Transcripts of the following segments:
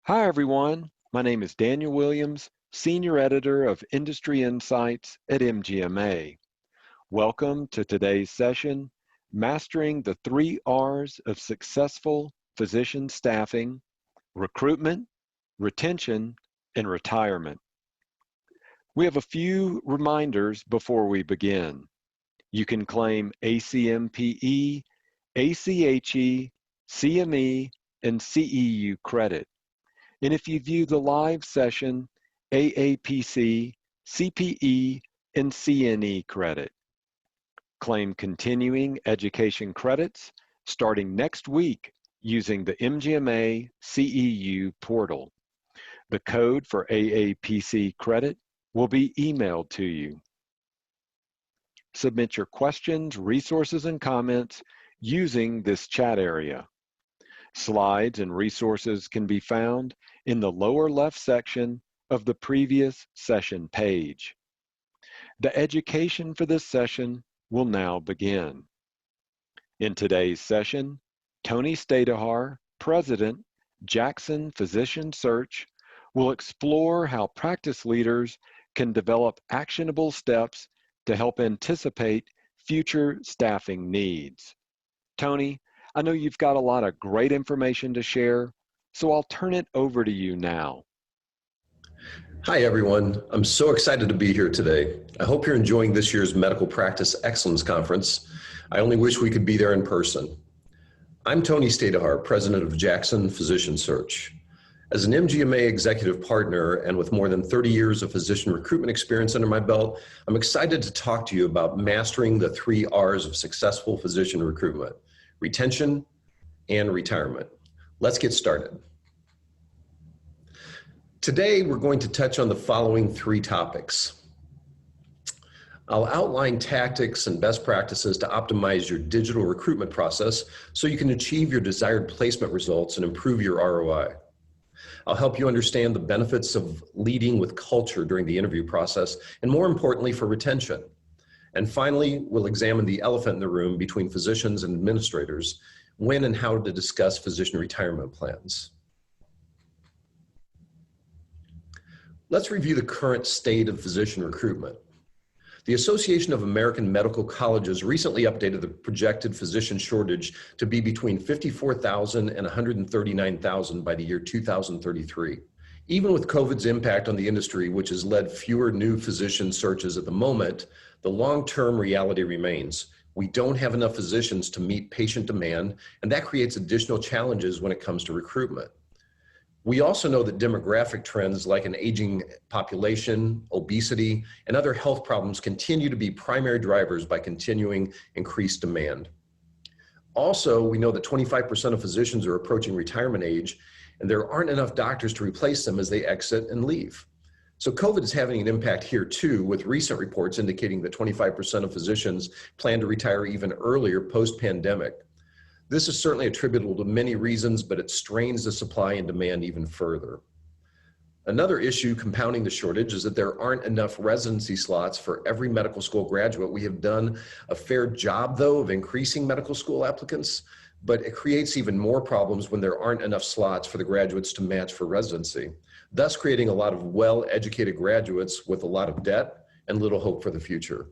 Hi, everyone. My name is Daniel Williams, Senior Editor of Industry Insights at MGMA. Welcome to today's session, Mastering the 3 R's of Successful Physician Staffing: Recruitment, Retention, and Retirement. We have a few reminders before we begin. You can claim ACMPE, ACHE, CME, and CEU credit. And if you view the live session, AAPC, CPE, and CNE credit. Claim continuing education credits starting next week using the MGMA CEU portal. The code for AAPC credit will be emailed to you. Submit your questions, resources, and comments using this chat area. Slides and resources can be found in the lower left section of the previous session page. The education for this session will now begin. In today's session, Tony Stadahar, President, Jackson Physician Search, will explore how practice leaders can develop actionable steps to help anticipate future staffing needs. Tony, I know you've got a lot of great information to share, so I'll turn it over to you now. Hi, everyone. I'm so excited to be here today. I hope you're enjoying this year's Medical Practice Excellence Conference. I only wish we could be there in person. I'm Tony Stadahar, President of Jackson Physician Search. As an MGMA executive partner and with more than 30 years of physician recruitment experience under my belt, I'm excited to talk to you about mastering the 3 R's of successful physician recruitment: retention and retirement. Let's get started. Today, we're going to touch on the following 3 topics. I'll outline tactics and best practices to optimize your digital recruitment process so you can achieve your desired placement results and improve your ROI. I'll help you understand the benefits of leading with culture during the interview process, and more importantly, for retention. And finally, we'll examine the elephant in the room between physicians and administrators: when and how to discuss physician retirement plans. Let's review the current state of physician recruitment. The Association of American Medical Colleges recently updated the projected physician shortage to be between 54,000 and 139,000 by the year 2033. Even with COVID's impact on the industry, which has led fewer new physician searches at the moment, the long-term reality remains. We don't have enough physicians to meet patient demand, and that creates additional challenges when it comes to recruitment. We also know that demographic trends like an aging population, obesity, and other health problems continue to be primary drivers by continuing increased demand. Also, we know that 25% of physicians are approaching retirement age, and there aren't enough doctors to replace them as they exit and leave. So COVID is having an impact here too, with recent reports indicating that 25% of physicians plan to retire even earlier post-pandemic. This is certainly attributable to many reasons, but it strains the supply and demand even further. Another issue compounding the shortage is that there aren't enough residency slots for every medical school graduate. We have done a fair job, though, of increasing medical school applicants, but it creates even more problems when there aren't enough slots for the graduates to match for residency, thus creating a lot of well-educated graduates with a lot of debt and little hope for the future.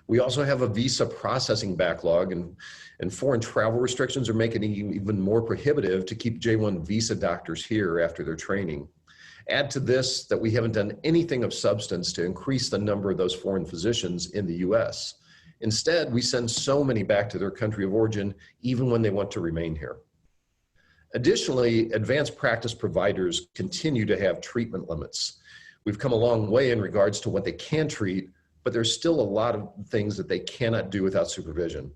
We also have a visa processing backlog, and foreign travel restrictions are making it even more prohibitive to keep J-1 visa doctors here after their training. Add to this that we haven't done anything of substance to increase the number of those foreign physicians in the US. Instead, we send so many back to their country of origin, even when they want to remain here. Additionally, advanced practice providers continue to have treatment limits. We've come a long way in regards to what they can treat, but there's still a lot of things that they cannot do without supervision.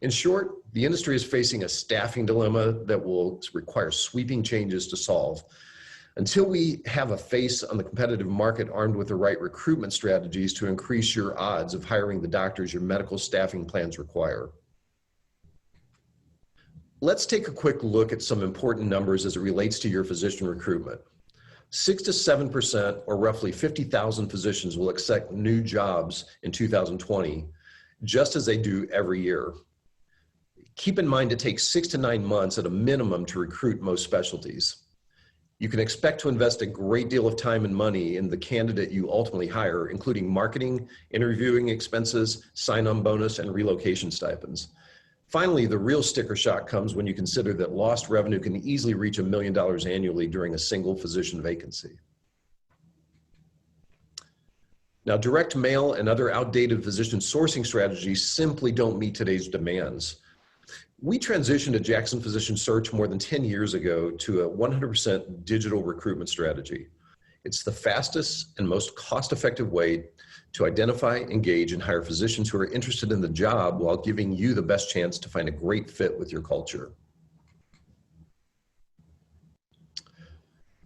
In short, the industry is facing a staffing dilemma that will require sweeping changes to solve. Until we have a face on the competitive market armed with the right recruitment strategies to increase your odds of hiring the doctors your medical staffing plans require. Let's take a quick look at some important numbers as it relates to your physician recruitment. 6 to 7%, or roughly 50,000 physicians, will accept new jobs in 2020, just as they do every year. Keep in mind it takes 6 to 9 months at a minimum to recruit most specialties. You can expect to invest a great deal of time and money in the candidate you ultimately hire, including marketing, interviewing expenses, sign-on bonus, and relocation stipends. Finally, the real sticker shock comes when you consider that lost revenue can easily reach $1 million annually during a single physician vacancy. Now, direct mail and other outdated physician sourcing strategies simply don't meet today's demands. We transitioned at Jackson Physician Search more than 10 years ago to a 100% digital recruitment strategy. It's the fastest and most cost-effective way to identify, engage, and hire physicians who are interested in the job while giving you the best chance to find a great fit with your culture.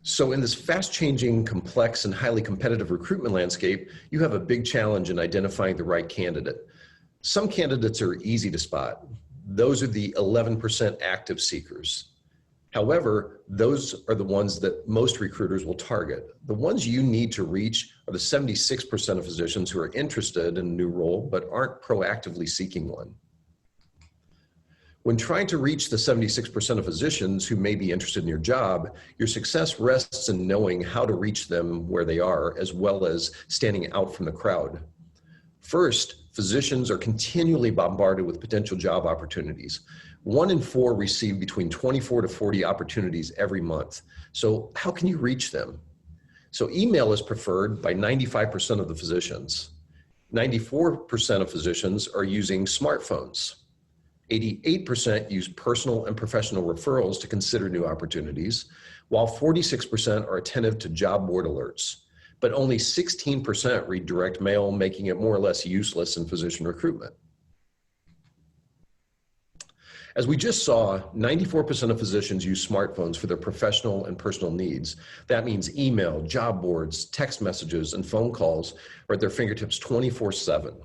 So in this fast-changing, complex, and highly competitive recruitment landscape, you have a big challenge in identifying the right candidate. Some candidates are easy to spot. Those are the 11% active seekers. However, those are the ones that most recruiters will target. The ones you need to reach are the 76% of physicians who are interested in a new role but aren't proactively seeking one. When trying to reach the 76% of physicians who may be interested in your job, your success rests in knowing how to reach them where they are, as well as standing out from the crowd. First, physicians are continually bombarded with potential job opportunities. 1 in 4 receive between 24 to 40 opportunities every month. So how can you reach them? So email is preferred by 95% of the physicians. 94% of physicians are using smartphones. 88% use personal and professional referrals to consider new opportunities, while 46% are attentive to job board alerts. But only 16% read direct mail, making it more or less useless in physician recruitment. As we just saw, 94% of physicians use smartphones for their professional and personal needs. That means email, job boards, text messages, and phone calls are at their fingertips 24/7.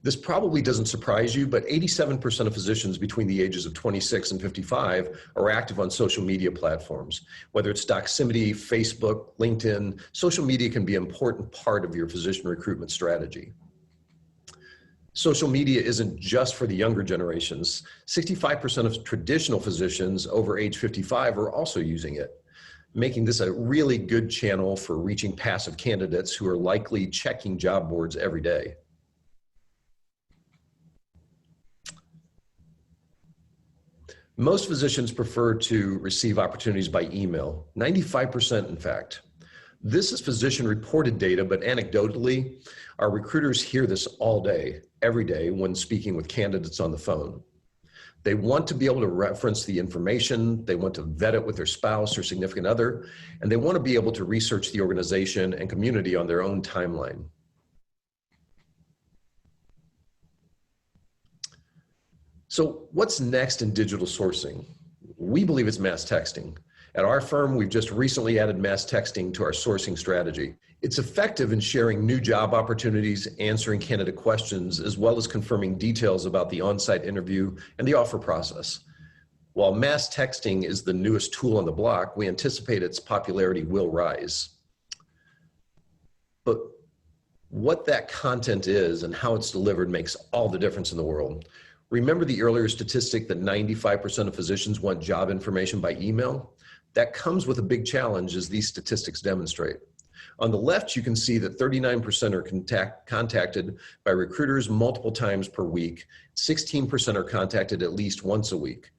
This probably doesn't surprise you, but 87% of physicians between the ages of 26 and 55 are active on social media platforms. Whether it's Doximity, Facebook, LinkedIn, social media can be an important part of your physician recruitment strategy. Social media isn't just for the younger generations. 65% of traditional physicians over age 55 are also using it, making this a really good channel for reaching passive candidates who are likely checking job boards every day. Most physicians prefer to receive opportunities by email, 95% in fact. This is physician reported data, but anecdotally, our recruiters hear this all day, every day when speaking with candidates on the phone. They want to be able to reference the information, they want to vet it with their spouse or significant other, and they want to be able to research the organization and community on their own timeline. So what's next in digital sourcing? We believe it's mass texting. At our firm, we've just recently added mass texting to our sourcing strategy. It's effective in sharing new job opportunities, answering candidate questions, as well as confirming details about the on-site interview and the offer process. While mass texting is the newest tool on the block, we anticipate its popularity will rise. But what that content is and how it's delivered makes all the difference in the world. Remember the earlier statistic that 95% of physicians want job information by email? That comes with a big challenge, as these statistics demonstrate. On the left, you can see that 39% are contacted by recruiters multiple times per week. 16% are contacted at least once a week.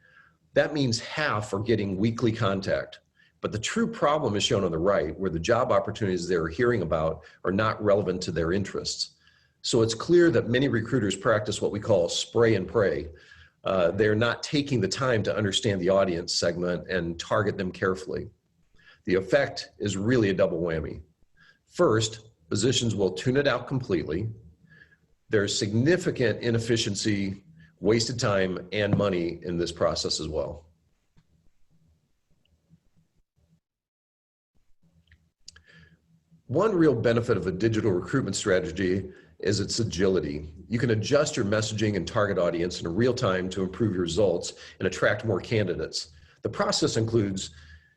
That means half are getting weekly contact. But the true problem is shown on the right, where the job opportunities they're hearing about are not relevant to their interests. So it's clear that many recruiters practice what we call spray and pray. They're not taking the time to understand the audience segment and target them carefully. The effect is really a double whammy. First, physicians will tune it out completely. There's significant inefficiency, wasted time, and money in this process as well. One real benefit of a digital recruitment strategy is its agility. You can adjust your messaging and target audience in real time to improve your results and attract more candidates. The process includes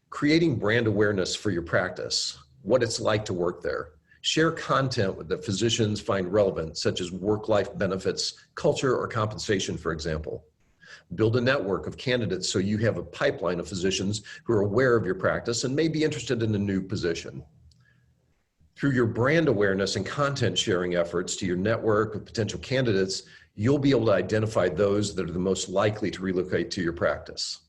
creating brand awareness for your practice, what it's like to work there. Share content that physicians find relevant, such as work-life benefits, culture, or compensation, for example. Build a network of candidates so you have a pipeline of physicians who are aware of your practice and may be interested in a new position. Through your brand awareness and content sharing efforts to your network of potential candidates, you'll be able to identify those that are the most likely to relocate to your practice.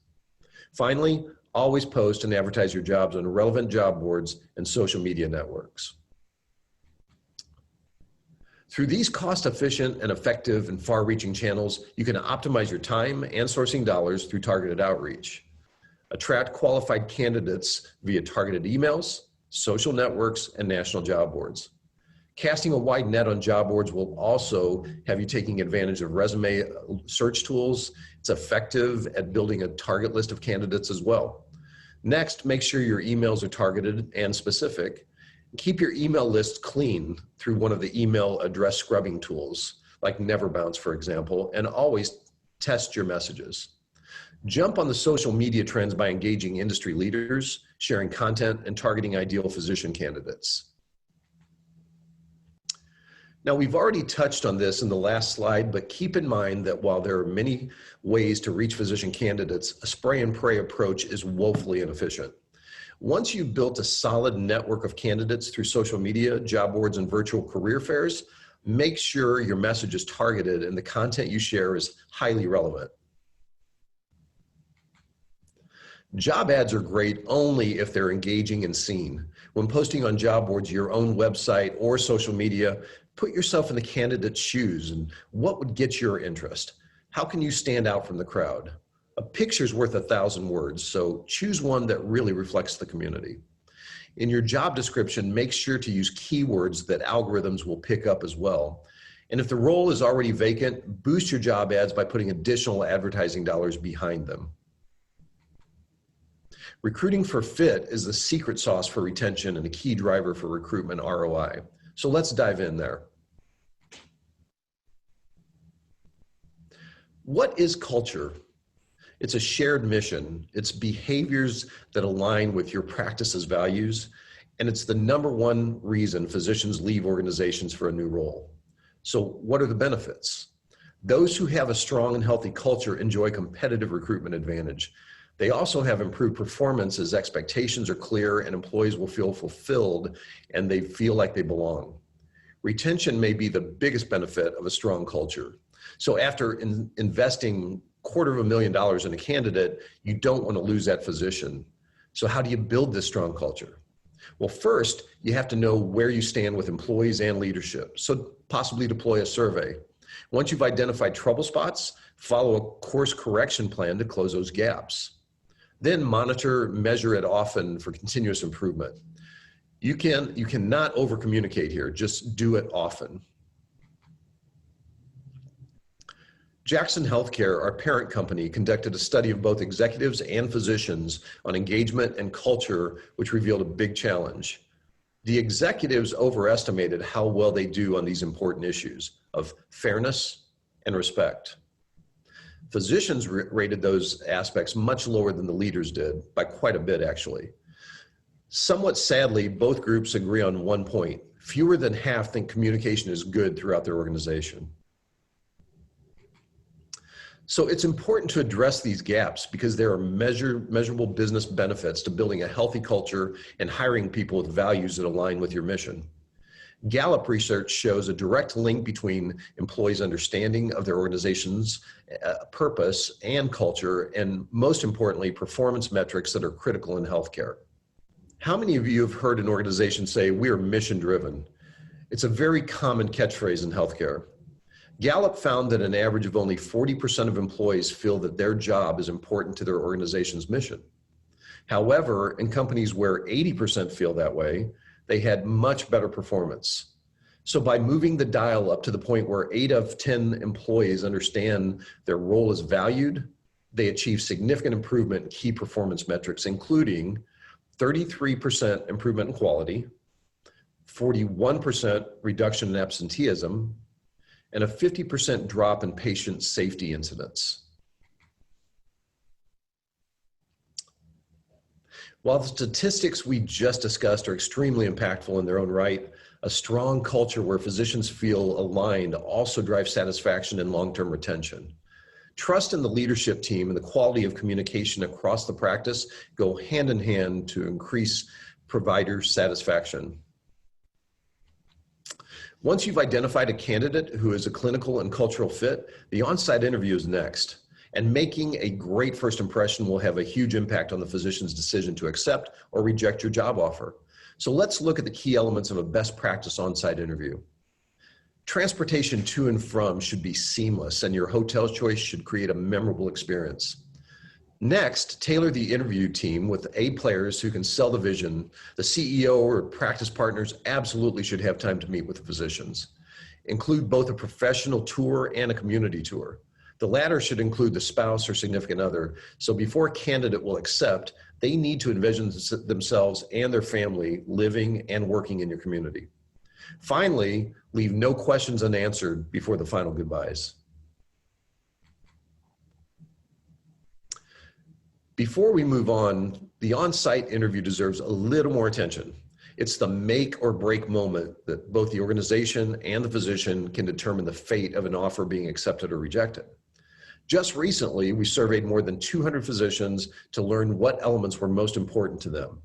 Finally, always post and advertise your jobs on relevant job boards and social media networks. Through these cost-efficient and effective and far-reaching channels, you can optimize your time and sourcing dollars through targeted outreach. Attract qualified candidates via targeted emails, social networks, and national job boards. Casting a wide net on job boards will also have you taking advantage of resume search tools. It's effective at building a target list of candidates as well. Next, make sure your emails are targeted and specific. Keep your email list clean through one of the email address scrubbing tools, like NeverBounce, for example, and always test your messages. Jump on the social media trends by engaging industry leaders, sharing content, and targeting ideal physician candidates. Now, we've already touched on this in the last slide, but keep in mind that while there are many ways to reach physician candidates, a spray and pray approach is woefully inefficient. Once you've built a solid network of candidates through social media, job boards, and virtual career fairs, make sure your message is targeted and the content you share is highly relevant. Job ads are great only if they're engaging and seen. When posting on job boards, your own website, or social media, put yourself in the candidate's shoes and what would get your interest? How can you stand out from the crowd? A picture's worth 1,000 words, so choose one that really reflects the community. In your job description, make sure to use keywords that algorithms will pick up as well. And if the role is already vacant, boost your job ads by putting additional advertising dollars behind them. Recruiting for fit is the secret sauce for retention and a key driver for recruitment ROI. So let's dive in there. What is culture? It's a shared mission. It's behaviors that align with your practice's values, and it's the #1 reason physicians leave organizations for a new role. So what are the benefits? Those who have a strong and healthy culture enjoy competitive recruitment advantage. They also have improved performance as expectations are clear and employees will feel fulfilled and they feel like they belong. Retention may be the biggest benefit of a strong culture. So after investing $250,000 in a candidate, you don't want to lose that physician. So how do you build this strong culture? Well, first, you have to know where you stand with employees and leadership. So possibly deploy a survey. Once you've identified trouble spots, follow a course correction plan to close those gaps. Then monitor, measure it often for continuous improvement. You cannot over communicate here, just do it often. Jackson Healthcare, our parent company, conducted a study of both executives and physicians on engagement and culture, which revealed a big challenge. The executives overestimated how well they do on these important issues of fairness and respect. Physicians rated those aspects much lower than the leaders did, by quite a bit actually. Somewhat sadly, both groups agree on one point. Fewer than half think communication is good throughout their organization. So it's important to address these gaps because there are measurable business benefits to building a healthy culture and hiring people with values that align with your mission. Gallup research shows a direct link between employees' understanding of their organization's purpose and culture, and most importantly, performance metrics that are critical in healthcare. How many of you have heard an organization say, "We are mission-driven"? It's a very common catchphrase in healthcare. Gallup found that an average of only 40% of employees feel that their job is important to their organization's mission. However, in companies where 80% feel that way, they had much better performance. So by moving the dial up to the point where 8 of 10 employees understand their role is valued, they achieve significant improvement in key performance metrics, including 33% improvement in quality, 41% reduction in absenteeism, and a 50% drop in patient safety incidents. While the statistics we just discussed are extremely impactful in their own right, a strong culture where physicians feel aligned also drives satisfaction and long-term retention. Trust in the leadership team and the quality of communication across the practice go hand in hand to increase provider satisfaction. Once you've identified a candidate who is a clinical and cultural fit, the on-site interview is next. And making a great first impression will have a huge impact on the physician's decision to accept or reject your job offer. So let's look at the key elements of a best practice on-site interview. Transportation to and from should be seamless, and your hotel choice should create a memorable experience. Next, tailor the interview team with A players who can sell the vision. The CEO or practice partners absolutely should have time to meet with the physicians. Include both a professional tour and a community tour. The latter should include the spouse or significant other, so before a candidate will accept, they need to envision themselves and their family living and working in your community. Finally, leave no questions unanswered before the final goodbyes. Before we move on, the on-site interview deserves a little more attention. It's the make or break moment that both the organization and the physician can determine the fate of an offer being accepted or rejected. Just recently, we surveyed more than 200 physicians to learn what elements were most important to them.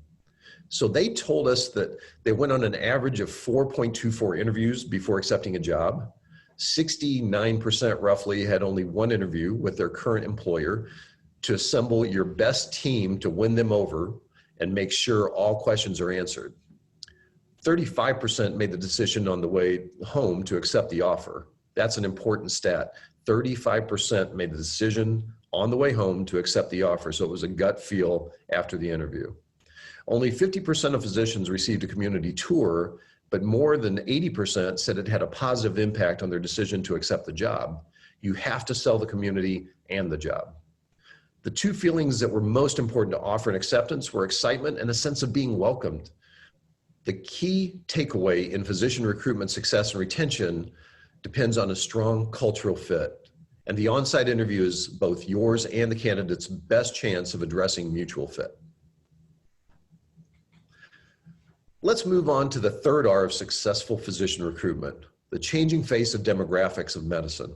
So they told us that they went on an average of 4.24 interviews before accepting a job. 69% roughly had only one interview with their current employer to assemble your best team to win them over and make sure all questions are answered. 35% made the decision on the way home to accept the offer. That's an important stat. 35% made the decision on the way home to accept the offer, so it was a gut feel after the interview. Only 50% of physicians received a community tour, but more than 80% said it had a positive impact on their decision to accept the job. You have to sell the community and the job. The two feelings that were most important to offer in acceptance were excitement and a sense of being welcomed. The key takeaway in physician recruitment success and retention depends on a strong cultural fit, and the on-site interview is both yours and the candidate's best chance of addressing mutual fit. Let's move on to the third R of successful physician recruitment, the changing face of demographics of medicine.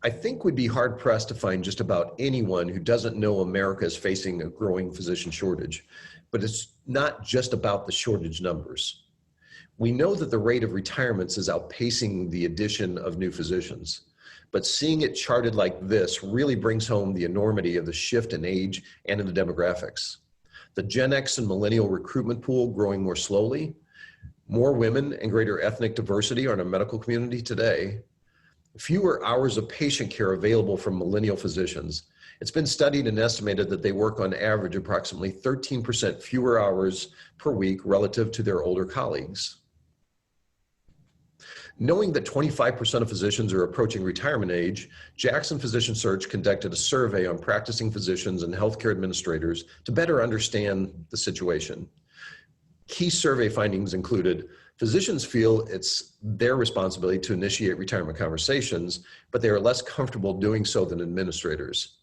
I think we'd be hard pressed to find just about anyone who doesn't know America is facing a growing physician shortage, but it's not just about the shortage numbers. We know that the rate of retirements is outpacing the addition of new physicians, but seeing it charted like this really brings home the enormity of the shift in age and in the demographics. The Gen X and millennial recruitment pool growing more slowly, more women and greater ethnic diversity are in our medical community today, fewer hours of patient care available from millennial physicians. It's been studied and estimated that they work on average approximately 13% fewer hours per week relative to their older colleagues. Knowing that 25% of physicians are approaching retirement age, Jackson Physician Search conducted a survey on practicing physicians and healthcare administrators to better understand the situation. Key survey findings included physicians feel it's their responsibility to initiate retirement conversations, but they are less comfortable doing so than administrators.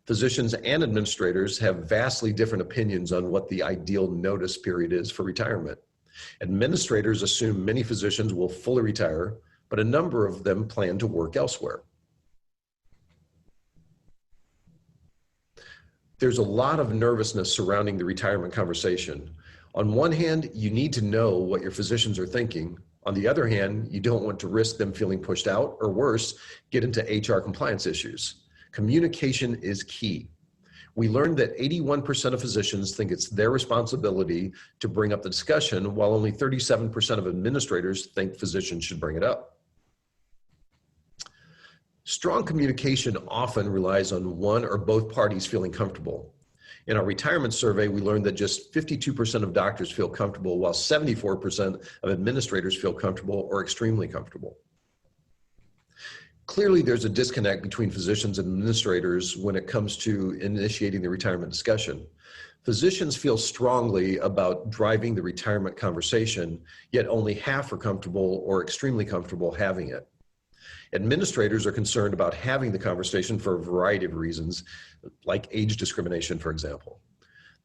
Physicians and administrators have vastly different opinions on what the ideal notice period is for retirement. Administrators assume many physicians will fully retire, but a number of them plan to work elsewhere. There's a lot of nervousness surrounding the retirement conversation. On one hand, you need to know what your physicians are thinking. On the other hand, you don't want to risk them feeling pushed out, or worse, get into HR compliance issues. Communication is key. We learned that 81% of physicians think it's their responsibility to bring up the discussion, while only 37% of administrators think physicians should bring it up. Strong communication often relies on one or both parties feeling comfortable. In our retirement survey, we learned that just 52% of doctors feel comfortable, while 74% of administrators feel comfortable or extremely comfortable. Clearly, there's a disconnect between physicians and administrators when it comes to initiating the retirement discussion. Physicians feel strongly about driving the retirement conversation, yet only half are comfortable or extremely comfortable having it. Administrators are concerned about having the conversation for a variety of reasons, like age discrimination, for example.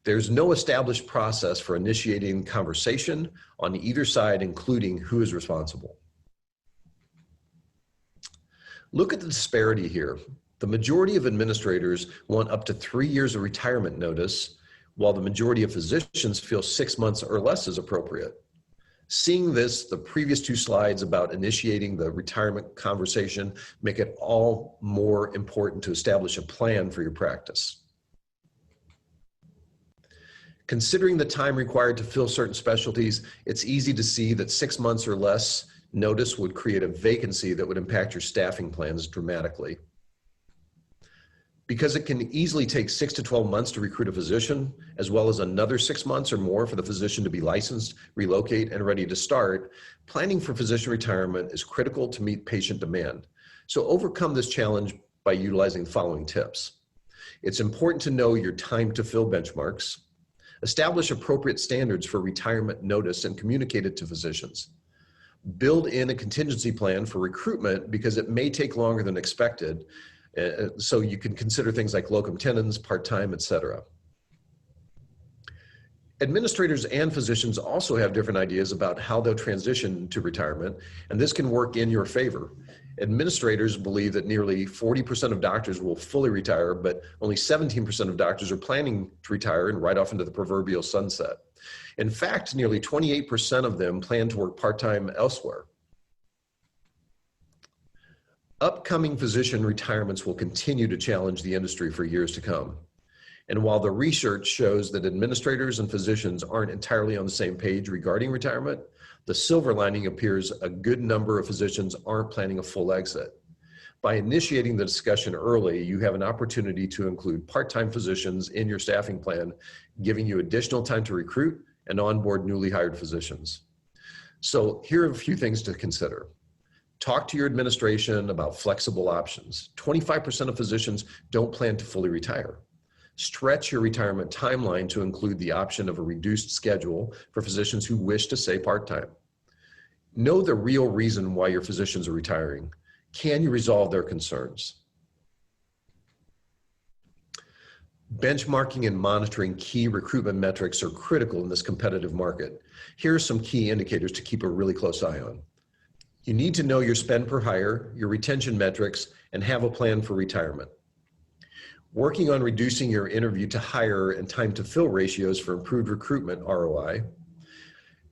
There's no established process for initiating conversation on either side, including who is responsible. Look at the disparity here. The majority of administrators want up to 3 years of retirement notice, while the majority of physicians feel 6 months or less is appropriate. Seeing this, the previous two slides about initiating the retirement conversation make it all more important to establish a plan for your practice. Considering the time required to fill certain specialties, it's easy to see that 6 months or less notice would create a vacancy that would impact your staffing plans dramatically. Because it can easily take 6 to 12 months to recruit a physician, as well as another 6 months or more for the physician to be licensed, relocate, and ready to start, planning for physician retirement is critical to meet patient demand. So overcome this challenge by utilizing the following tips. It's important to know your time to fill benchmarks, establish appropriate standards for retirement notice and communicate it to physicians. Build in a contingency plan for recruitment because it may take longer than expected, so you can consider things like locum tenens, part-time, etc. Administrators and physicians also have different ideas about how they'll transition to retirement, and this can work in your favor. Administrators believe that nearly 40% of doctors will fully retire, but only 17% of doctors are planning to retire and ride off into the proverbial sunset. In fact, nearly 28% of them plan to work part-time elsewhere. Upcoming physician retirements will continue to challenge the industry for years to come. And while the research shows that administrators and physicians aren't entirely on the same page regarding retirement, the silver lining appears a good number of physicians aren't planning a full exit. By initiating the discussion early, you have an opportunity to include part-time physicians in your staffing plan, giving you additional time to recruit and onboard newly hired physicians. So here are a few things to consider. Talk to your administration about flexible options. 25% of physicians don't plan to fully retire. Stretch your retirement timeline to include the option of a reduced schedule for physicians who wish to stay part-time. Know the real reason why your physicians are retiring. Can you resolve their concerns? Benchmarking and monitoring key recruitment metrics are critical in this competitive market. Here are some key indicators to keep a really close eye on. You need to know your spend per hire, your retention metrics, and have a plan for retirement. Working on reducing your interview to hire and time to fill ratios for improved recruitment ROI.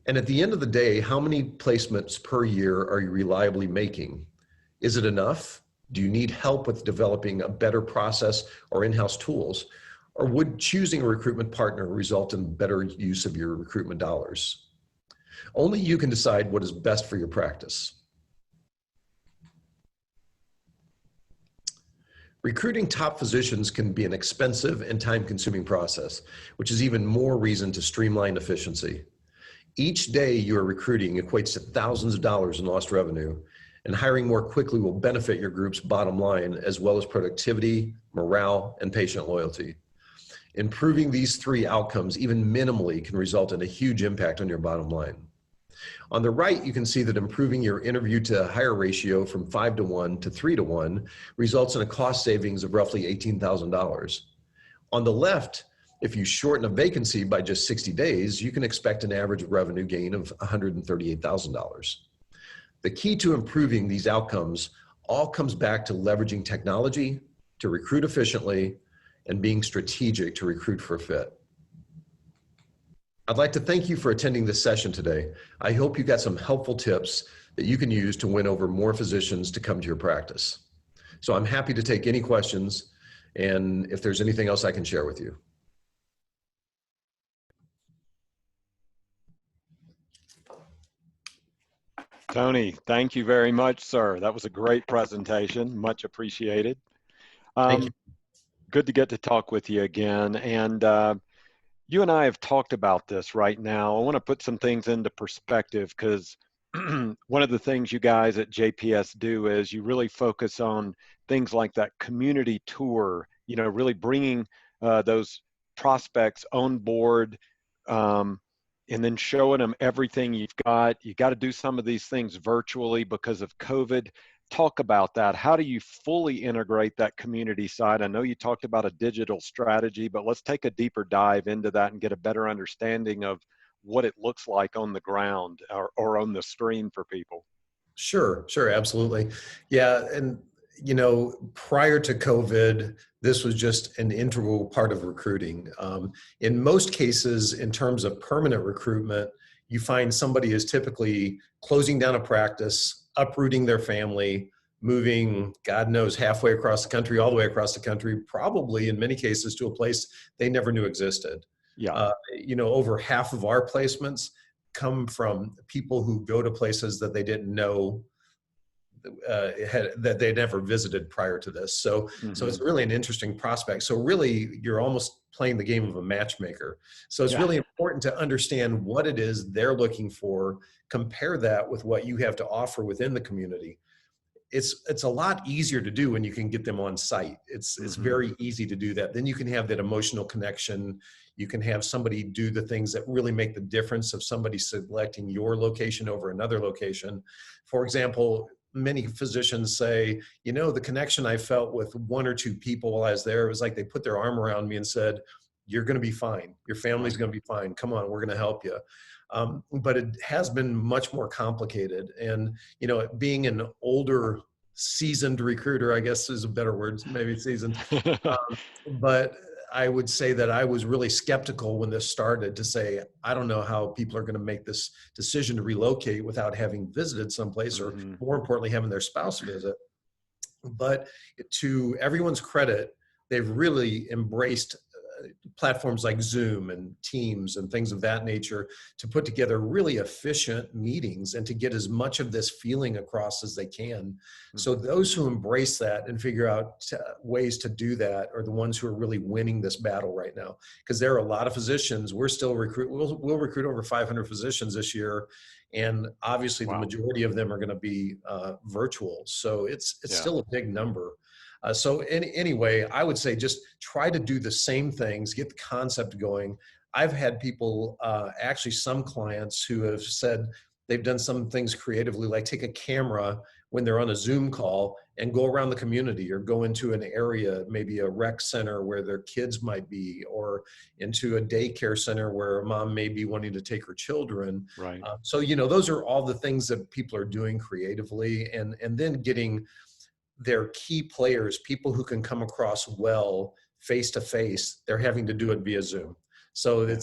And at the end of the day, how many placements per year are you reliably making? Is it enough? Do you need help with developing a better process or in-house tools? Or would choosing a recruitment partner result in better use of your recruitment dollars? Only you can decide what is best for your practice. Recruiting top physicians can be an expensive and time-consuming process, which is even more reason to streamline efficiency. Each day you are recruiting equates to thousands of dollars in lost revenue, and hiring more quickly will benefit your group's bottom line as well as productivity, morale, and patient loyalty. Improving these three outcomes even minimally can result in a huge impact on your bottom line. On the right, you can see that improving your interview to hire ratio from 5-to-1 to 3-to-1 results in a cost savings of roughly $18,000. On the left, if you shorten a vacancy by just 60 days, you can expect an average revenue gain of $138,000. The key to improving these outcomes all comes back to leveraging technology to recruit efficiently and being strategic to recruit for fit. I'd like to thank you for attending this session today. I hope you got some helpful tips that you can use to win over more physicians to come to your practice. So I'm happy to take any questions, and if there's anything else I can share with you. Tony, thank you very much, sir. That was a great presentation. Much appreciated. Thank you. Good to get to talk with you again. And you and I have talked about this right now. I want to put some things into perspective because one of the things you guys at JPS do is you really focus on things like that community tour, you know, really bringing those prospects on board and then showing them everything you've got. You got to do some of these things virtually because of COVID. Talk about that. How do you fully integrate that community side? I know you talked about a digital strategy, but let's take a deeper dive into that and get a better understanding of what it looks like on the ground or on the screen for people. Sure, absolutely. Yeah, and prior to COVID, this was just an integral part of recruiting. In most cases, in terms of permanent recruitment, you find somebody is typically closing down a practice, uprooting their family, moving, God knows, halfway across the country, all the way across the country, probably in many cases to a place they never knew existed. Yeah. Over half of our placements come from people who go to places that they didn't know that they never visited prior to this. So Hmm. it's really an interesting prospect. So really, you're almost playing the game of a matchmaker. So it's Yeah. really important to understand what it is they're looking for, compare that with what you have to offer within the community. It's a lot easier to do when you can get them on site. It's Hmm. very easy to do that. Then you can have that emotional connection. You can have somebody do the things that really make the difference of somebody selecting your location over another location. For example, many physicians say, the connection I felt with one or two people while I was there, it was like they put their arm around me and said, you're going to be fine. Your family's Right. going to be fine. Come on, we're going to help you. But it has been much more complicated. And, being an older, seasoned recruiter, I guess is a better word, maybe seasoned. But I would say that I was really skeptical when this started to say, I don't know how people are going to make this decision to relocate without having visited someplace, or Hmm. more importantly, having their spouse visit. But to everyone's credit, they've really embraced platforms like Zoom and Teams and things of that nature to put together really efficient meetings and to get as much of this feeling across as they can. So Hmm. those who embrace that and figure out ways to do that are the ones who are really winning this battle right now. Because there are a lot of physicians. We're still we'll recruit over 500 physicians this year. And obviously the Wow. majority of them are going to be virtual. So it's Yeah. still a big number. Anyway, I would say just try to do the same things, get the concept going. I've had people, actually some clients who have said they've done some things creatively, like take a camera when they're on a Zoom call and go around the community, or go into an area, maybe a rec center where their kids might be, or into a daycare center where a mom may be wanting to take her children. Right. Those are all the things that people are doing creatively, and then getting their key players, people who can come across well face to face, they're having to do it via Zoom. So Yeah.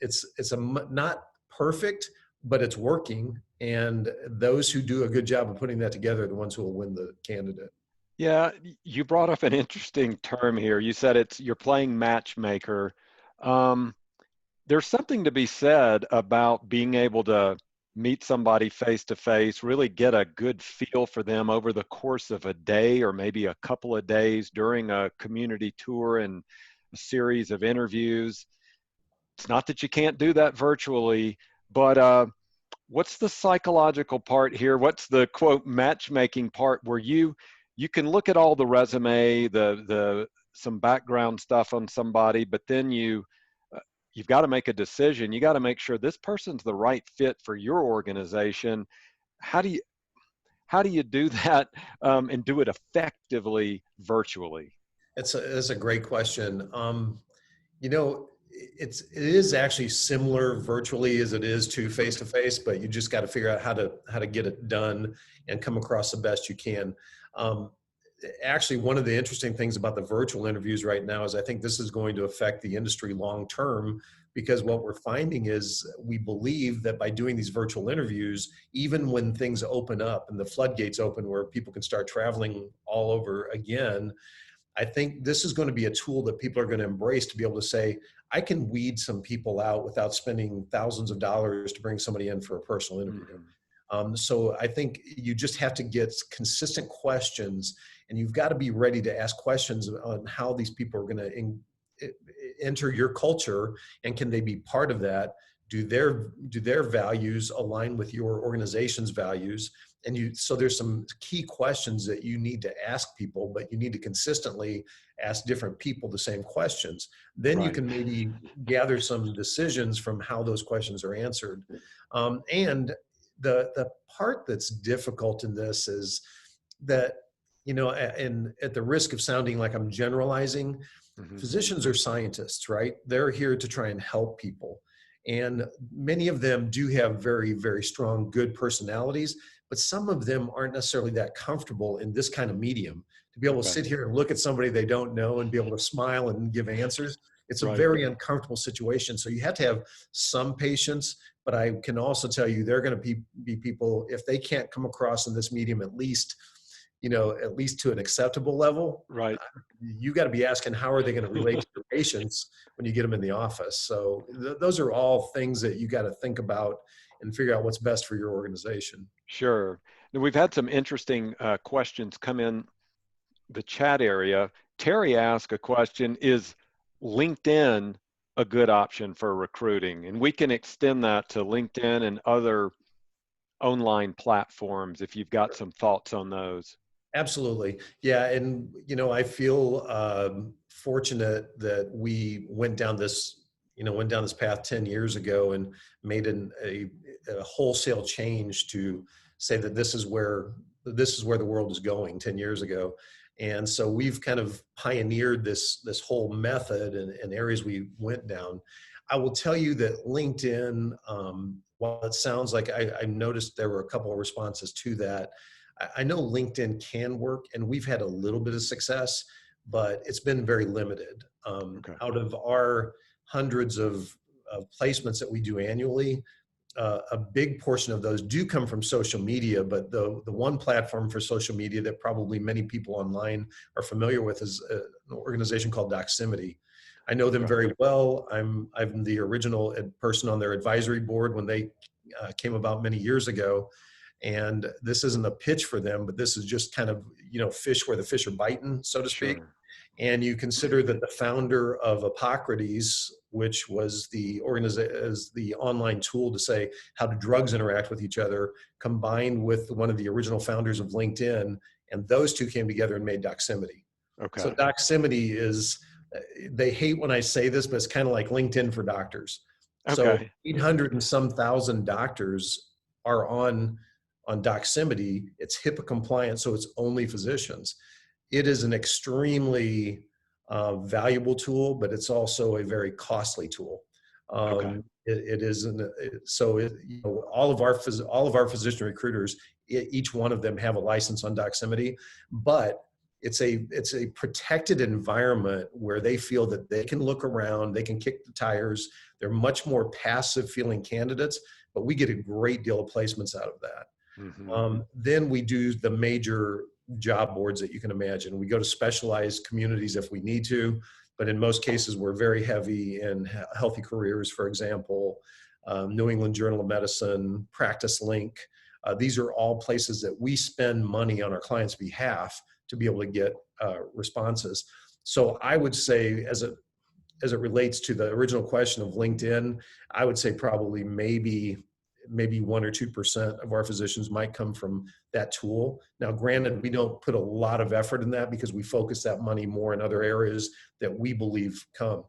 it's not perfect, but it's working. And those who do a good job of putting that together are the ones who will win the candidate. Yeah, you brought up an interesting term here. You said you're playing matchmaker. Um, there's something to be said about being able to meet somebody face to face, really get a good feel for them over the course of a day or maybe a couple of days during a community tour and a series of interviews. It's not that you can't do that virtually, but what's the psychological part here? What's the quote matchmaking part where you can look at all the resume, the some background stuff on somebody, but then you've got to make a decision. You got to make sure this person's the right fit for your organization. How do you how do you do that and do it effectively virtually? It's a great question. You know, it is actually similar virtually as it is to face, but you just got to figure out how to get it done and come across the best you can. Um, Actually, one of the interesting things about the virtual interviews right now is I think this is going to affect the industry long term, because what we're finding is we believe that by doing these virtual interviews, even when things open up and the floodgates open where people can start traveling all over again, I think this is going to be a tool that people are going to embrace to be able to say, I can weed some people out without spending thousands of dollars to bring somebody in for a personal interview. Hmm. So I think you just have to get consistent questions, and you've got to be ready to ask questions on how these people are going to enter your culture, and can they be part of that? Do their values align with your organization's values? So there's some key questions that you need to ask people, but you need to consistently ask different people the same questions. Then you Right. can maybe gather some decisions from how those questions are answered. And the part that's difficult in this is that, and at the risk of sounding like I'm generalizing, Hmm. physicians are scientists, right? They're here to try and help people. And many of them do have very, very strong, good personalities, but some of them aren't necessarily that comfortable in this kind of medium. to be able to Okay. sit here and look at somebody they don't know and be able to smile and give answers. It's a Right. very uncomfortable situation. So you have to have some patience, but I can also tell you they're going to be people, if they can't come across in this medium, at least, at least to an acceptable level, Right. you got to be asking how are they going to relate to your patients when you get them in the office. So those are all things that you got to think about and figure out what's best for your organization. Sure. Now, we've had some interesting questions come in the chat area. Terry asked a question: is LinkedIn a good option for recruiting? And we can extend that to LinkedIn and other online platforms if you've got some thoughts on those. Absolutely. Yeah. And, I feel fortunate that we went down this path 10 years ago and made a wholesale change to say that this is where the world is going 10 years ago. And so we've kind of pioneered this whole method and areas we went down. I will tell you that LinkedIn, while it sounds like I noticed there were a couple of responses to that, I know LinkedIn can work, and we've had a little bit of success, but it's been very limited. Okay. Out of our hundreds of placements that we do annually, a big portion of those do come from social media, but the one platform for social media that probably many people online are familiar with is an organization called Doximity. I know them Okay. very well. I'm the original person on their advisory board when they came about many years ago. And this isn't a pitch for them, but this is just kind of, fish where the fish are biting, so to speak. Sure. And you consider that the founder of Epocrates, which was is the online tool to say how do drugs interact with each other, combined with one of the original founders of LinkedIn, and those two came together and made Doximity. So Okay. Doximity is, they hate when I say this, but it's kind of like LinkedIn for doctors. So Okay. 800 and some thousand doctors are on Doximity. It's HIPAA compliant, so it's only physicians. It is an extremely valuable tool, but it's also a very costly tool. Okay. It is so all of our physician recruiters, each one of them have a license on Doximity, but it's a protected environment where they feel that they can look around, they can kick the tires. They're much more passive feeling candidates, but we get a great deal of placements out of that. Mm-hmm. Then we do the major job boards that you can imagine. We go to specialized communities if we need to, but in most cases, we're very heavy in Healthy Careers, for example, New England Journal of Medicine, Practice Link. These are all places that we spend money on our clients' behalf to be able to get responses. So I would say, as it relates to the original question of LinkedIn, I would say probably maybe 1 or 2% of our physicians might come from that tool. Now, granted, we don't put a lot of effort in that because we focus that money more in other areas that we believe come.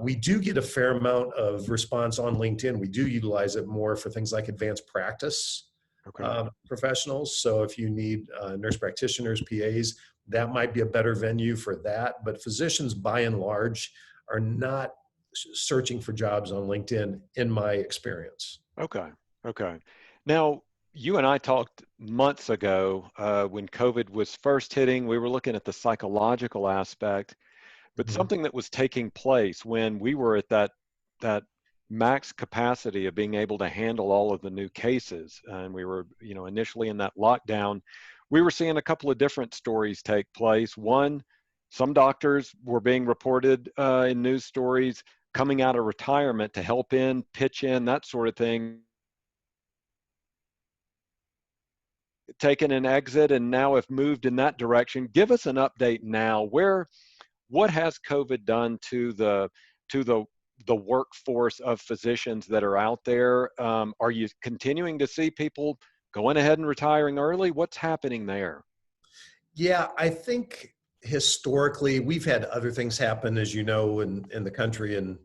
We do get a fair amount of response on LinkedIn. We do utilize it more for things like advanced practice Okay. professionals. So if you need nurse practitioners, PAs, that might be a better venue for that. But physicians, by and large, are not searching for jobs on LinkedIn, in my experience. Okay. Okay. Now, you and I talked months ago when COVID was first hitting. We were looking at the psychological aspect, but Mhm. something that was taking place when we were at that max capacity of being able to handle all of the new cases, and we were, initially in that lockdown, we were seeing a couple of different stories take place. One, some doctors were being reported in news stories coming out of retirement to help in, pitch in, that sort of thing, taken an exit and now have moved in that direction. Give us an update now. What has COVID done to the workforce of physicians that are out there? Are you continuing to see people going ahead and retiring early? What's happening there? Yeah, I think historically we've had other things happen, as you know, in the country and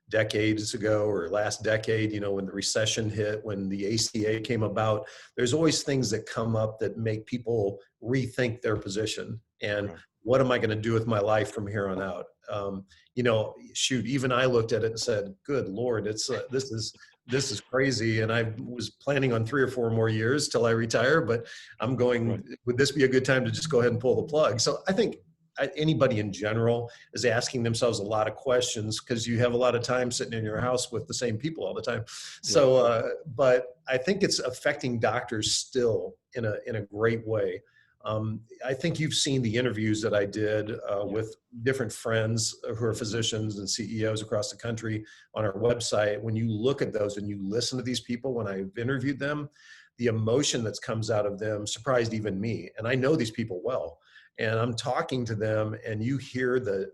decades ago or last decade, when the recession hit, when the ACA came about, there's always things that come up that make people rethink their position. And Okay. what am I going to do with my life from here on out? Shoot, even I looked at it and said, good Lord, this is this is crazy. And I was planning on 3 or 4 more years till I retire, but I'm going, Right. would this be a good time to just go ahead and pull the plug? So I think anybody in general is asking themselves a lot of questions because you have a lot of time sitting in your house with the same people all the time. Yeah. So, but I think it's affecting doctors still in a great way. I think you've seen the interviews that I did Yeah. with different friends who are physicians and CEOs across the country on our website. When you look at those and you listen to these people, when I've interviewed them, the emotion that comes out of them surprised even me. And I know these people well. And I'm talking to them, and you hear the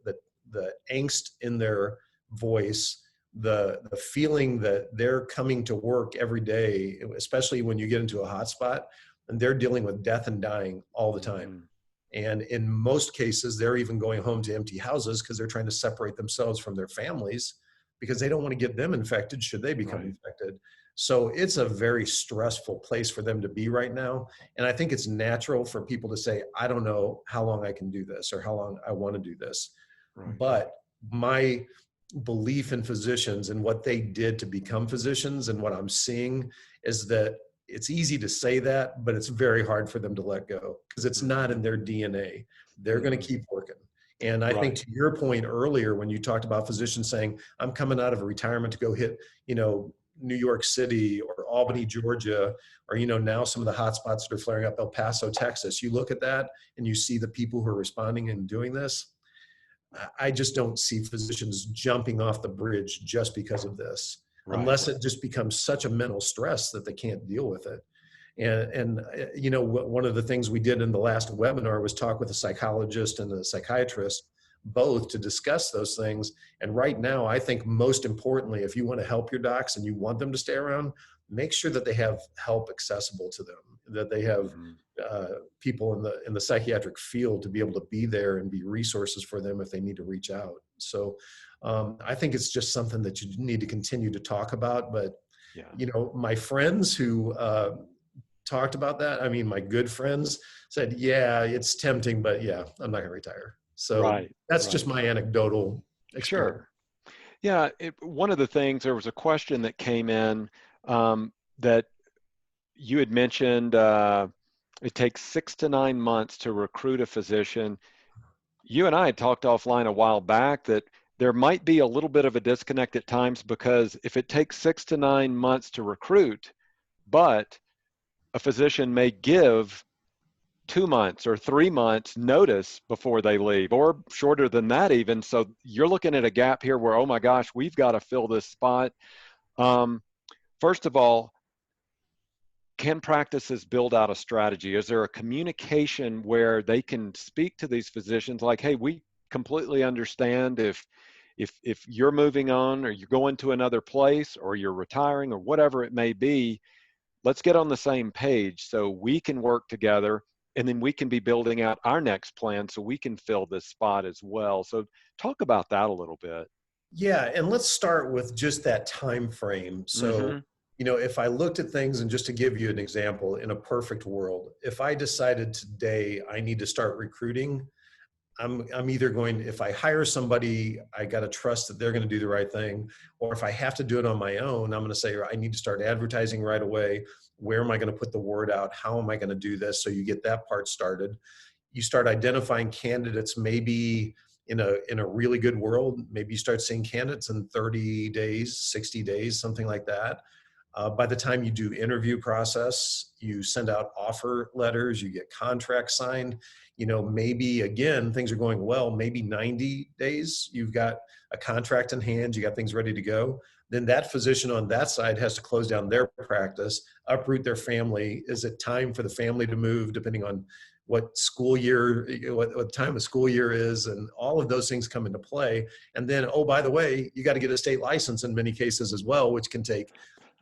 angst in their voice, the feeling that they're coming to work every day, especially when you get into a hotspot, and they're dealing with death and dying all the time. Mm-hmm. And in most cases, they're even going home to empty houses because they're trying to separate themselves from their families because they don't want to get them infected should they become Right. infected. So it's a very stressful place for them to be right now. And I think it's natural for people to say, I don't know how long I can do this or how long I want to do this. Right. But my belief in physicians and what they did to become physicians and what I'm seeing is that it's easy to say that, but it's very hard for them to let go because it's not in their DNA. They're going to Mm-hmm. keep working. And I think Right. to your point earlier, when you talked about physicians saying, I'm coming out of a retirement to go hit, New York City or Albany, Right. Georgia, or, now some of the hotspots that are flaring up, El Paso, Texas, you look at that and you see the people who are responding and doing this. I just don't see physicians jumping off the bridge just because of this, Right. unless it just becomes such a mental stress that they can't deal with it. And one of the things we did in the last webinar was talk with a psychologist and a psychiatrist, both to discuss those things. And right now, I think most importantly, if you want to help your docs and you want them to stay around, make sure that they have help accessible to them, that they have Mm-hmm. people in the psychiatric field to be able to be there and be resources for them if they need to reach out. So I think it's just something that you need to continue to talk about. But Yeah. my friends who talked about that, I mean, my good friends said, yeah, it's tempting, but yeah, I'm not going to retire. So Right. that's just Right. my anecdotal experience. Sure. Yeah. One of the things, there was a question that came in that you had mentioned. It takes 6 to 9 months to recruit a physician. You and I had talked offline a while back that there might be a little bit of a disconnect at times, because if it takes 6 to 9 months to recruit, but a physician may give 2 months or 3 months notice before they leave, or shorter than that even. So you're looking at a gap here where, oh my gosh, we've got to fill this spot. Um, First of all, can practices build out a strategy? Is there a communication where they can speak to these physicians like, hey, we completely understand if you're moving on, or you're going to another place, or you're retiring, or whatever it may be, let's get on the same page so we can work together, and then we can be building out our next plan so we can fill this spot as well. So talk about that a little bit. Yeah, and let's start with just that time frame. So, Mm-hmm. if I looked at things, and just to give you an example, in a perfect world, if I decided today I need to start recruiting, I'm either going, if I hire somebody, I got to trust that they're going to do the right thing. Or if I have to do it on my own, I'm going to say, I need to start advertising right away. Where am I going to put the word out? How am I going to do this? So you get that part started. You start identifying candidates, maybe in a really good world, maybe you start seeing candidates in 30 days, 60 days, something like that. By the time you do interview process, you send out offer letters, you get contracts signed, maybe again, things are going well, maybe 90 days, you've got a contract in hand, you got things ready to go. Then that physician on that side has to close down their practice, uproot their family. Is it time for the family to move, depending on what school year, what time of school year is, and all of those things come into play. And then, oh, by the way, you got to get a state license in many cases as well, which can take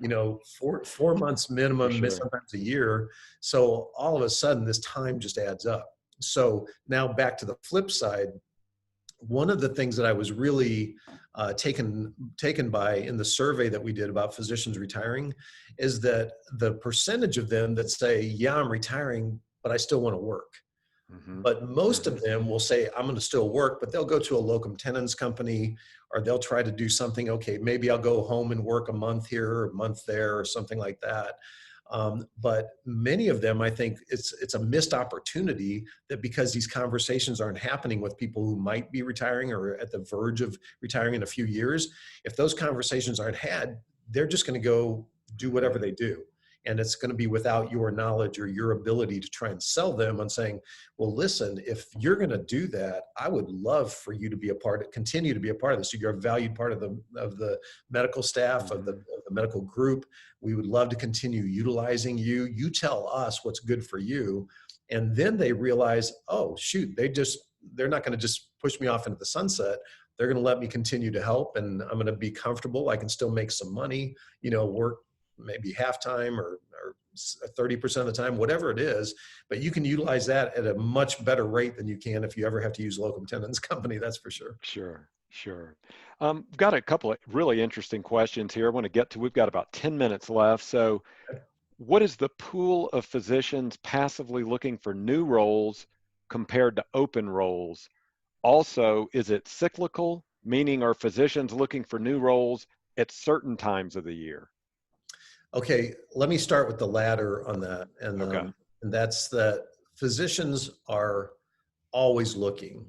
4 months For minimum, sure. sometimes a year. So all of a sudden, this time just adds up. So now back to the flip side, one of the things that I was really taken by in the survey that we did about physicians retiring is that the percentage of them that say, yeah, I'm retiring, but I still want to work. But most hmm of them will say, I'm going to still work, but they'll go to a locum tenens company, or they'll try to do something. Okay, maybe I'll go home and work a month here or a month there or something like that. But many of them, I think it's a missed opportunity, that because these conversations aren't happening with people who might be retiring or at the verge of retiring in a few years. If those conversations aren't had, they're just going to go do whatever they do. And it's going to be without your knowledge or your ability to try and sell them on saying, well, listen, if you're going to do that, I would love for you to be a part of, continue to be a part of this. So you're a valued part of the medical staff, of hmm the medical group. We would love to continue utilizing you. You tell us what's good for you. And then they realize, oh, shoot, they're not going to just push me off into the sunset. They're going to let me continue to help, and I'm going to be comfortable. I can still make some money, work maybe half-time or 30% of the time, whatever it is, but you can utilize that at a much better rate than you can if you ever have to use locum tenens company, that's for sure. Sure, sure. Got a couple of really interesting questions here. I want to get to, we've got about 10 minutes left. So what is the pool of physicians passively looking for new roles compared to open roles? Also, is it cyclical, meaning are physicians looking for new roles at certain times of the year? Okay, let me start with the latter on that. Okay. And that's that physicians are always looking.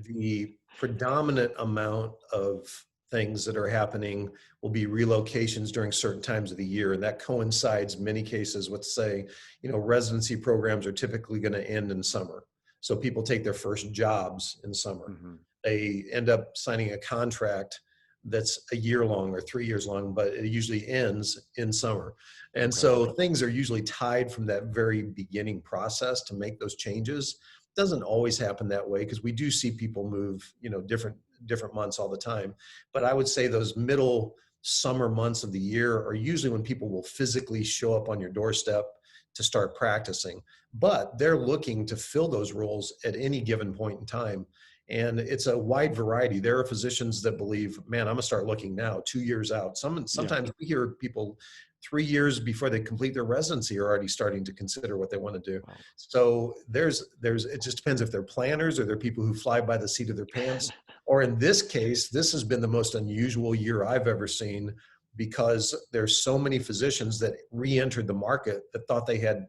The predominant amount of things that are happening will be relocations during certain times of the year. And that coincides in many cases with, say, residency programs are typically going to end in summer. So people take their first jobs in summer. hmm They end up signing a contract that's a year long or 3 years long, but it usually ends in summer. And Okay. so things are usually tied from that very beginning process to make those changes. Doesn't always happen that way, because we do see people move, different months all the time. But I would say those middle summer months of the year are usually when people will physically show up on your doorstep to start practicing. But they're looking to fill those roles at any given point in time. And it's a wide variety. There are physicians that believe, man, I'm gonna start looking now, 2 years out. Yeah. Sometimes we hear people 3 years before they complete their residency are already starting to consider what they want to do. Wow. So it just depends if they're planners or they're people who fly by the seat of their pants. Or in this case, this has been the most unusual year I've ever seen, because there's so many physicians that re-entered the market that thought they had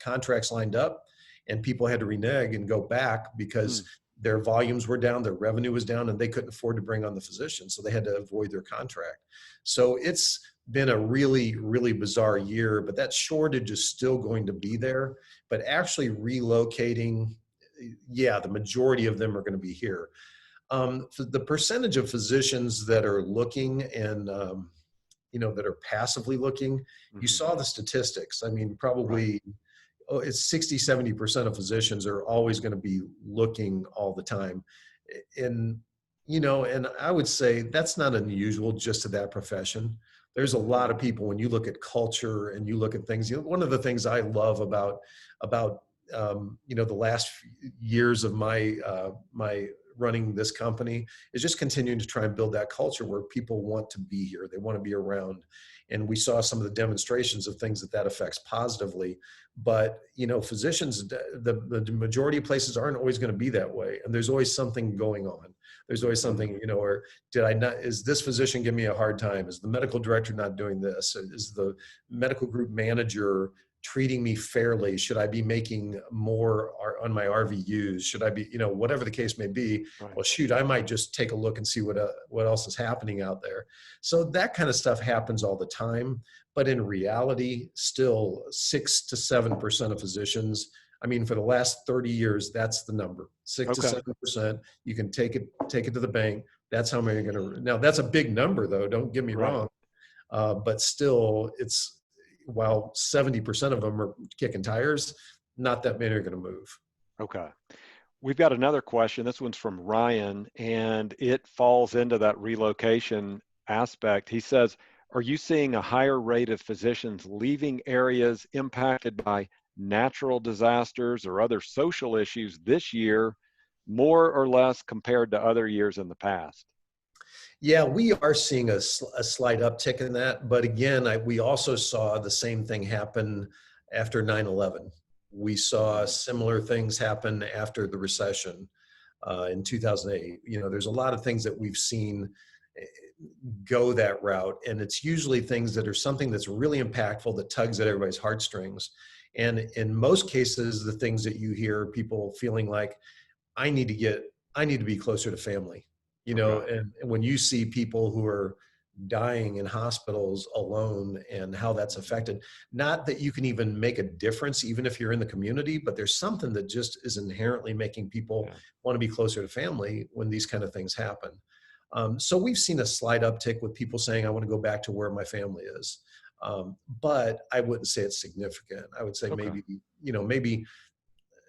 contracts lined up, and people had to renege and go back because Mm, their volumes were down, their revenue was down, and they couldn't afford to bring on the physician. So they had to avoid their contract. So it's been a really, really bizarre year, but that shortage is still going to be there. But actually relocating, yeah, the majority of them are going to be here. The percentage of physicians that are looking and that are passively looking, you hmm saw the statistics. I mean, Right. probably it's 60-70% of physicians are always going to be looking all the time. And and I would say that's not unusual just to that profession. There's a lot of people, when you look at culture and you look at things, one of the things I love about the last years of my running this company is just continuing to try and build that culture where people want to be here, they want to be around. And we saw some of the demonstrations of things that affects positively. But physicians, the majority of places aren't always going to be that way, and there's always something going on. There's always hmm something, or did I not, is this physician giving me a hard time? Is the medical director not doing this? Is the medical group manager treating me fairly? Should I be making more on my RVUs? Should I be, whatever the case may be? Right. Well, shoot, I might just take a look and see what else is happening out there. So that kind of stuff happens all the time. But in reality, still 6 to 7% of physicians, I mean, for the last 30 years, that's the number, six to Okay. 7%. You can take it to the bank. That's how many are going to, now that's a big number though, don't get me Right. wrong. But still while 70% of them are kicking tires, not that many are going to move. Okay. We've got another question. This one's from Ryan, and it falls into that relocation aspect. He says, are you seeing a higher rate of physicians leaving areas impacted by natural disasters or other social issues this year, more or less compared to other years in the past? Yeah, we are seeing a slight uptick in that. But again, we also saw the same thing happen after 9/11. We saw Mhm. similar things happen after the recession in 2008. There's a lot of things that we've seen eh, go that route, and it's usually things that are something that's really impactful that tugs at everybody's heartstrings. And in most cases, the things that you hear people feeling like, I need to get, I need to be closer to family, Okay. and when you see people who are dying in hospitals alone and how that's Mhm. affected, not that you can even make a difference, even if you're in the community, but there's something that just is inherently making people Yeah. want to be closer to family when these kind of things happen. So we've seen a slight uptick with people saying, I want to go back to where my family is. But I wouldn't say it's significant. I would say Okay. maybe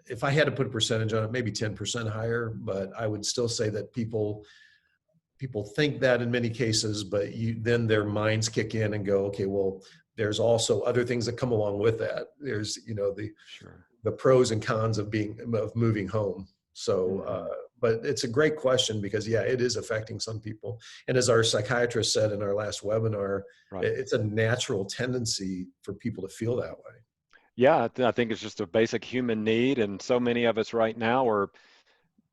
if I had to put a percentage on it, maybe 10% higher, but I would still say that people think that in many cases, but then their minds kick in and go, okay, well, there's also other things that come along with that. There's, Sure. the pros and cons of moving home. So, Hmm. but it's a great question because yeah, it is affecting some people. And as our psychiatrist said in our last webinar, Right. it's a natural tendency for people to feel that way. Yeah, I think it's just a basic human need, and so many of us right now are,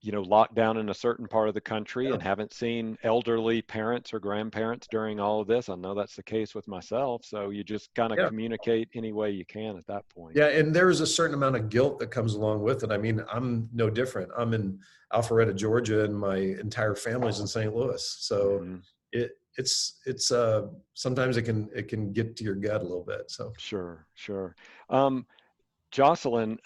locked down in a certain part of the country Yeah. and haven't seen elderly parents or grandparents during all of this. I know that's the case with myself, so you just kind of Yeah. communicate any way you can at that point. Yeah, and there's a certain amount of guilt that comes along with it. I mean, I'm no different. I'm in Alpharetta, Georgia, and my entire family's in St. Louis. So Hmm. it's sometimes it can get to your gut a little bit. So Sure, sure. Um, Jocelyn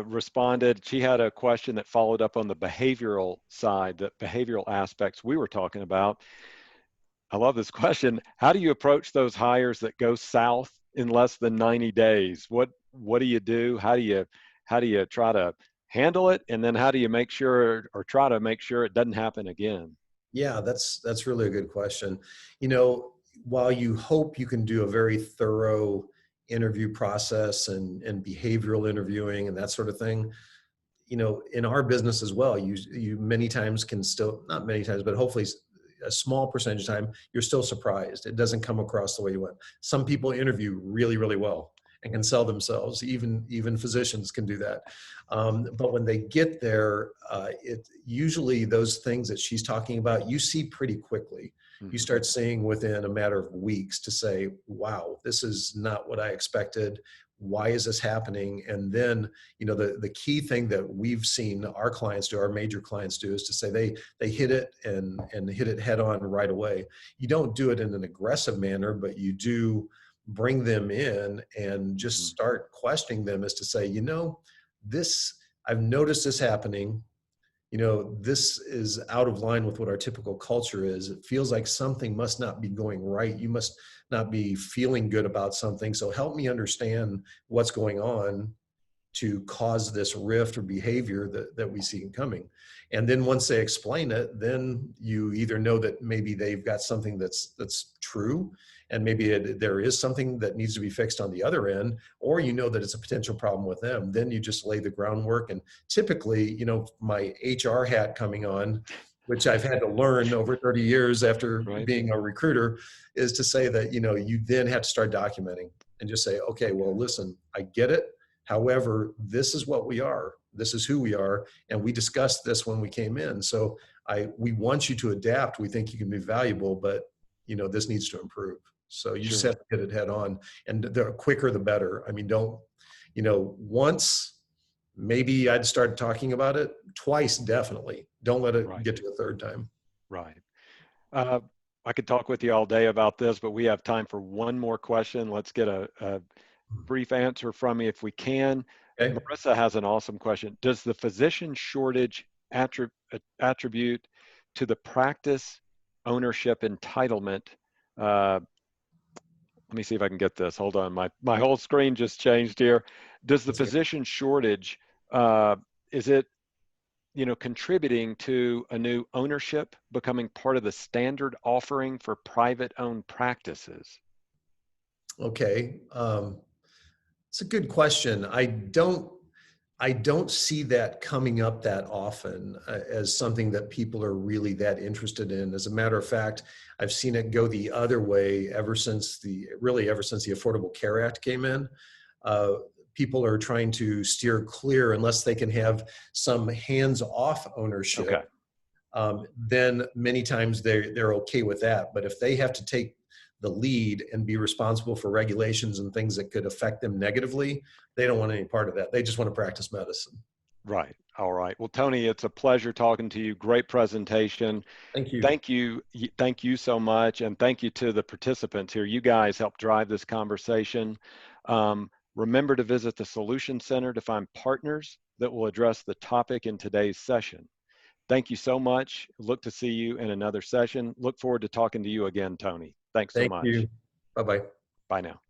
responded. She had a question that followed up on the behavioral side, the behavioral aspects we were talking about. I love this question. How do you approach those hires that go south in less than 90 days? What do you do? How do you try to handle it? And then how do you make sure or try to make sure it doesn't happen again? yeah, that's really a good question. You know, while you hope you can do a very thorough interview process and behavioral interviewing and that sort of thing, in our business as well, you many times can still, not many times, but hopefully a small percentage of time, you're still surprised. It doesn't come across the way you want. Some people interview really, really well and can sell themselves. Even physicians can do that. But when they get there, it usually those things that she's talking about, you see pretty quickly. You Hmm. start seeing within a matter of weeks to say, wow, this is not what I expected. Why is this happening? And then the key thing that we've seen our clients do, our major clients do, is to say they hit it and hit it head on right away. You don't do it in an aggressive manner, but you do bring them in and just Hmm. start questioning them, as to say, this, I've noticed this happening. This is out of line with what our typical culture is. It feels like something must not be going right. You must not be feeling good about something. So help me understand what's going on to cause this rift or behavior that we see coming. And then once they explain it, then you either know that maybe they've got something that's true, and maybe there is something that needs to be fixed on the other end, or that it's a potential problem with them. Then you just lay the groundwork. And typically, my HR hat coming on, which I've had to learn over 30 years after Right? being a recruiter, is to say that you then have to start documenting and just say, okay, well, Okay. listen, I get it. However, this is what we are. This is who we are, and we discussed this when we came in. So we want you to adapt. We think you can be valuable, but this needs to improve. So you just have Sure. to hit it head on, and the quicker the better. I mean, don't once, maybe I'd start talking about it. Twice, definitely. Don't let it Right. get to a third time. Right. Uh, I could talk with you all day about this, but we have time for one more question. Let's get a brief answer from you if we can. Okay. Marissa has an awesome question. Does the physician shortage attribute to the practice ownership entitlement? Uh, Let me see if I can get this. Hold on, my whole screen just changed here. Does the That's okay. physician shortage uh, is it contributing to a new ownership becoming part of the standard offering for private-owned practices? Okay. It's a good question. I don't see that coming up that often as something that people are really that interested in. As a matter of fact, I've seen it go the other way ever since the Affordable Care Act came in. Uh, people are trying to steer clear unless they can have some hands-off ownership. Okay. Then many times they're okay with that. But if they have to take the lead and be responsible for regulations and things that could affect them negatively, they don't want any part of that. They just want to practice medicine. Right. All right. Well, Tony, it's a pleasure talking to you. Great presentation. Thank you. Thank you. Thank you so much. And thank you to the participants here. You guys helped drive this conversation. Remember to visit the Solution Center to find partners that will address the topic in today's session. Thank you so much. Look to see you in another session. Look forward to talking to you again, Tony. Thanks so Thank much. you. Bye-bye. Bye now.